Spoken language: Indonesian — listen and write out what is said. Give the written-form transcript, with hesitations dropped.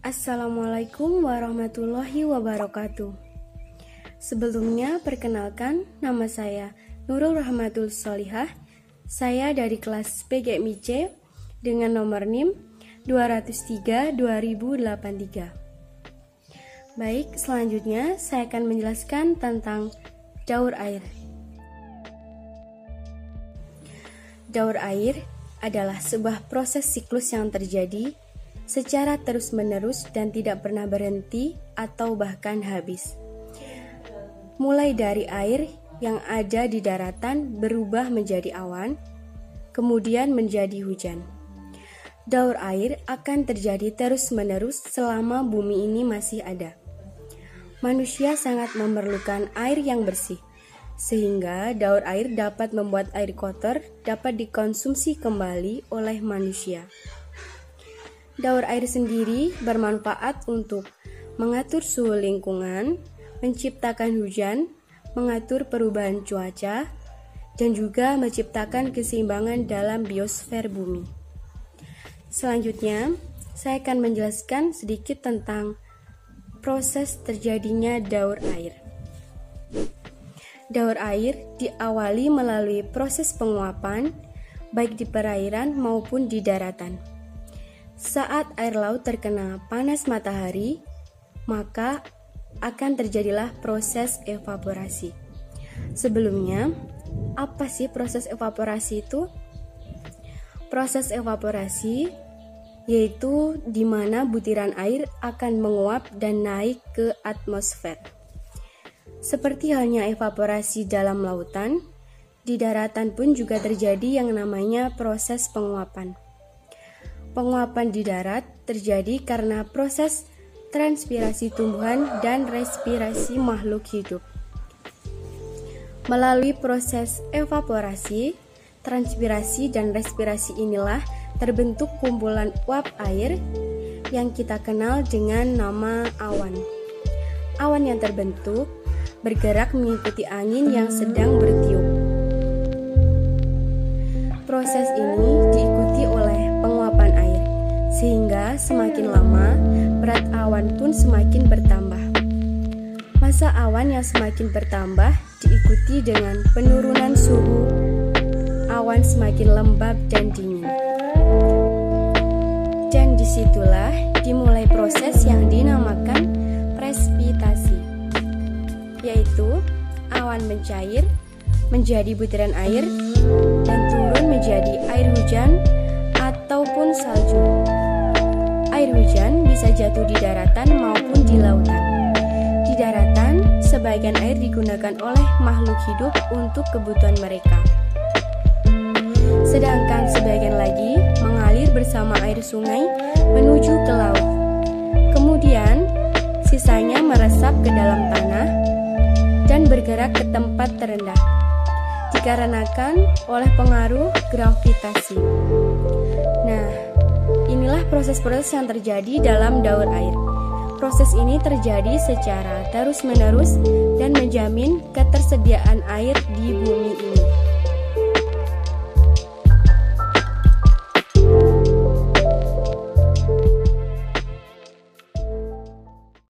Assalamualaikum warahmatullahi wabarakatuh. Sebelumnya perkenalkan, nama saya Nurul Rahmatul Sholihah. Saya dari kelas PGMIC dengan nomor NIM 203-2083. Baik, selanjutnya saya akan menjelaskan tentang daur air. Daur air adalah sebuah proses siklus yang terjadi secara terus-menerus dan tidak pernah berhenti atau bahkan habis. Mulai dari air yang ada di daratan berubah menjadi awan, kemudian menjadi hujan. Daur air akan terjadi terus-menerus selama bumi ini masih ada. Manusia sangat memerlukan air yang bersih, sehingga daur air dapat membuat air kotor dapat dikonsumsi kembali oleh manusia. Daur air sendiri bermanfaat untuk mengatur suhu lingkungan, menciptakan hujan, mengatur perubahan cuaca, dan juga menciptakan keseimbangan dalam biosfer bumi. Selanjutnya, saya akan menjelaskan sedikit tentang proses terjadinya daur air. Daur air diawali melalui proses penguapan, baik di perairan maupun di daratan. Saat air laut terkena panas matahari, maka akan terjadilah proses evaporasi. Sebelumnya, apa sih proses evaporasi itu? Proses evaporasi yaitu di mana butiran air akan menguap dan naik ke atmosfer. Seperti halnya evaporasi dalam lautan, di daratan pun juga terjadi yang namanya proses penguapan. Penguapan di darat terjadi karena proses transpirasi tumbuhan dan respirasi makhluk hidup. Melalui proses evaporasi, transpirasi, dan respirasi inilah terbentuk kumpulan uap air yang kita kenal dengan nama awan. Awan yang terbentuk bergerak mengikuti angin yang sedang bertiup. Proses ini diikuti oleh penguapan air, sehingga semakin lama berat awan pun semakin bertambah. Massa awan yang semakin bertambah diikuti dengan penurunan suhu awan semakin lembab dan dingin. Dan disitulah dimulai proses yang dinamakan presipitasi, yaitu awan mencair menjadi butiran air dan turun menjadi air hujan ataupun salju. Air hujan bisa jatuh di daratan maupun di lautan. Di daratan, sebagian air digunakan oleh makhluk hidup untuk kebutuhan mereka. Sedangkan sebagian lagi mengalir bersama air sungai menuju ke laut. Kemudian, sisanya meresap ke dalam tanah dan bergerak ke tempat terendah, dikarenakan oleh pengaruh gravitasi. Nah, inilah proses-proses yang terjadi dalam daur air. Proses ini terjadi secara terus-menerus dan menjamin ketersediaan air di bumi ini.